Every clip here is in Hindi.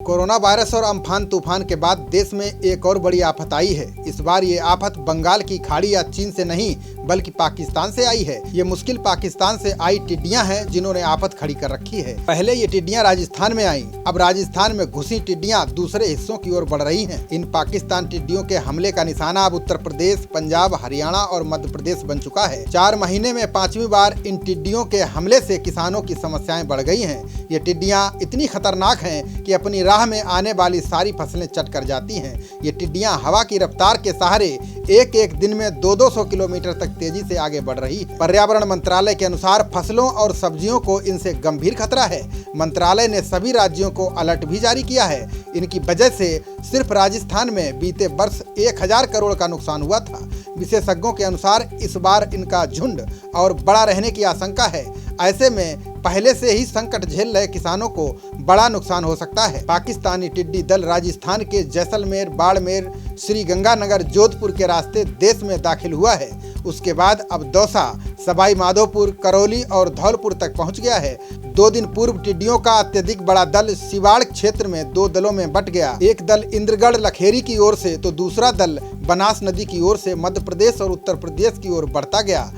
कोरोना वायरस और अम्फान तूफान के बाद देश में एक और बड़ी आफत आई है। इस बार ये आफत बंगाल की खाड़ी या चीन से नहीं बल्कि पाकिस्तान से आई है। ये मुश्किल पाकिस्तान से आई टिड्डियां हैं जिन्होंने आफत खड़ी कर रखी है। पहले ये टिड्डियां राजस्थान में आईं, अब राजस्थान में घुसी टिड्डियां दूसरे हिस्सों की ओर बढ़ रही हैं। इन पाकिस्तान टिड्डियों के हमले का निशाना अब उत्तर प्रदेश, पंजाब, हरियाणा और मध्य प्रदेश बन चुका है। 4 महीने में 5वीं बार इन टिड्डियों के हमले से किसानों की समस्याएं बढ़ गई हैं। ये टिड्डियां इतनी खतरनाक हैं कि अपनी राह में आने वाली सारी फसलें चट कर जाती हैं। ये टिड्डियां हवा की रफ्तार के सहारे एक दिन में 200-200 किलोमीटर तक तेजी से आगे बढ़ रही है। पर्यावरण मंत्रालय के अनुसार फसलों और सब्जियों को इनसे गंभीर खतरा है। मंत्रालय ने सभी राज्यों को अलर्ट भी जारी किया है। इनकी वजह से सिर्फ राजस्थान में बीते वर्ष 1000 करोड़ का नुकसान हुआ था। विशेषज्ञों के अनुसार इस बार इनका झुंड और बड़ा रहने की आशंका है। ऐसे में पहले से ही संकट झेल रहे किसानों को बड़ा नुकसान हो सकता है। पाकिस्तानी टिड्डी दल राजस्थान के जैसलमेर, बाड़मेर, श्रीगंगानगर, जोधपुर के रास्ते देश में दाखिल हुआ है। उसके बाद अब दौसा, सवाई माधोपुर, करौली और धौलपुर तक पहुंच गया है। 2 दिन पूर्व टिड्डियों का अत्यधिक बड़ा दल सिवाड़ क्षेत्र में 2 दलों में बंट गया। एक दल इंद्रगढ़ लखेरी की ओर से तो दूसरा दल बनास नदी की ओर से मध्य प्रदेश और उत्तर प्रदेश की ओर बढ़ता गया।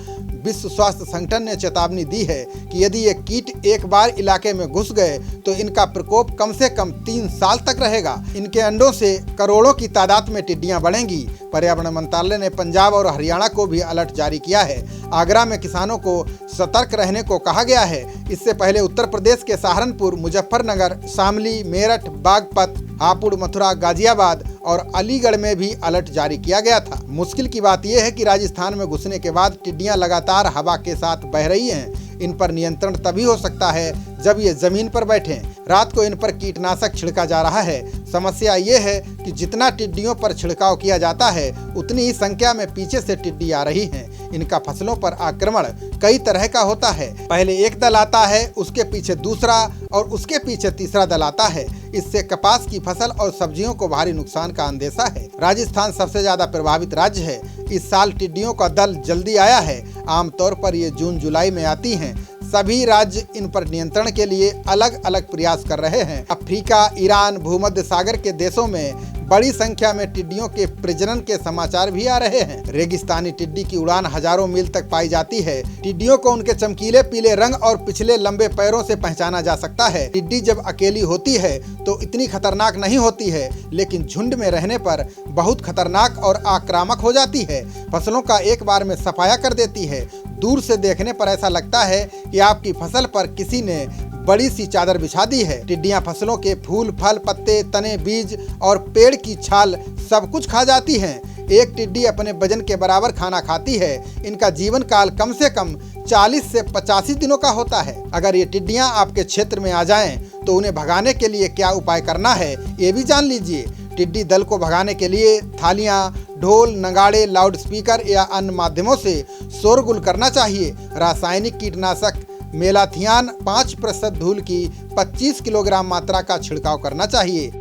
विश्व स्वास्थ्य संगठन ने चेतावनी दी है कि यदि ये कीट एक बार इलाके में घुस गए तो इनका प्रकोप कम से कम 3 साल तक रहेगा। इनके अंडों से करोड़ों की तादाद में टिड्डियां बढ़ेंगी। पर्यावरण मंत्रालय ने पंजाब और हरियाणा को भी अलर्ट जारी किया है। आगरा में किसानों को सतर्क रहने को कहा गया है। इससे पहले उत्तर प्रदेश के सहारनपुर, मुजफ्फरनगर, शामली, मेरठ, बागपत, हापुड़, मथुरा, गाजियाबाद और अलीगढ़ में भी अलर्ट जारी किया गया था। मुश्किल की बात यह है कि राजस्थान में घुसने के बाद टिड्डियां लगातार हवा के साथ बह रही हैं। इन पर नियंत्रण तभी हो सकता है जब ये जमीन पर बैठें। रात को इन पर कीटनाशक छिड़का जा रहा है। समस्या ये है कि जितना टिड्डियों पर छिड़काव किया जाता है उतनी ही संख्या में पीछे से टिड्डी आ रही हैं। इनका फसलों पर आक्रमण कई तरह का होता है। पहले एक दल आता है, उसके पीछे दूसरा और उसके पीछे तीसरा दल आता है। इससे कपास की फसल और सब्जियों को भारी नुकसान का अंदेशा है। राजस्थान सबसे ज्यादा प्रभावित राज्य है। इस साल टिड्डियों का दल जल्दी आया है। आमतौर पर ये जून-जुलाई में आती हैं। सभी राज्य इन पर नियंत्रण के लिए अलग अलग प्रयास कर रहे हैं। अफ्रीका, ईरान, भूमध्य सागर के देशों में बड़ी संख्या में टिड्डियों के प्रजनन के समाचार भी आ रहे हैं। रेगिस्तानी टिड्डी की उड़ान हजारों मील तक पाई जाती है। टिड्डियों को उनके चमकीले पीले रंग और पिछले लंबे पैरों से पहचाना जा सकता है। टिड्डी जब अकेली होती है तो इतनी खतरनाक नहीं होती है, लेकिन झुंड में रहने पर बहुत खतरनाक और आक्रामक हो जाती है। फसलों का एक बार में सफाया कर देती है। दूर से देखने पर ऐसा लगता है कि आपकी फसल पर किसी ने बड़ी सी चादर बिछा दी है। टिड्डियां फसलों के फूल, फल, पत्ते, तने, बीज और पेड़ की छाल सब कुछ खा जाती हैं। एक टिड्डी अपने वजन के बराबर खाना खाती है। इनका जीवन काल कम से कम 40 से 85 दिनों का होता है। अगर ये टिड्डियां आपके क्षेत्र में आ जाएं तो उन्हें भगाने के लिए क्या उपाय करना है ये भी जान लीजिए। टिड्डी दल को भगाने के लिए थालियां, ढोल, नगाड़े, लाउडस्पीकर या अन्य माध्यमों से शोरगुल करना चाहिए। रासायनिक कीटनाशक मेलाथियान 5% धूल की 25 किलोग्राम मात्रा का छिड़काव करना चाहिए।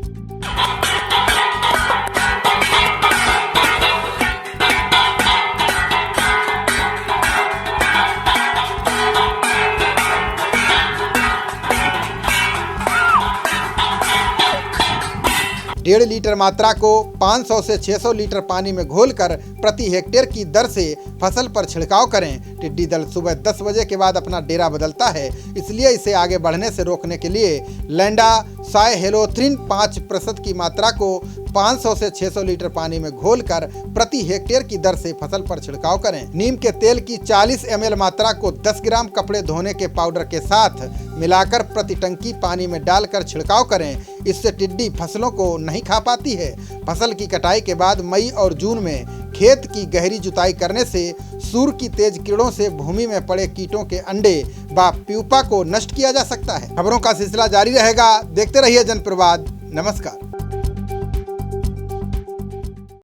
डेढ़ लीटर मात्रा को 500 से 600 लीटर पानी में घोलकर प्रति हेक्टेयर की दर से फसल पर छिड़काव करें। टिड्डी दल सुबह 10 बजे के बाद अपना डेरा बदलता है, इसलिए इसे आगे बढ़ने से रोकने के लिए लैंडा साइहेलोथ्रिन 5% की मात्रा को 500 से 600 लीटर पानी में घोलकर प्रति हेक्टेयर की दर से फसल पर छिड़काव करें। नीम के तेल की 40 ml मात्रा को 10 ग्राम कपड़े धोने के पाउडर के साथ मिलाकर प्रति टंकी पानी में डालकर छिड़काव करें। इससे टिड्डी फसलों को नहीं खा पाती है। फसल की कटाई के बाद मई और जून में खेत की गहरी जुताई करने से सूर्य की तेज किरणों से भूमि में पड़े कीटों के अंडे व प्यूपा को नष्ट किया जा सकता है। खबरों का सिलसिला जारी रहेगा। देखते रहिए जनप्रवाद। नमस्कार।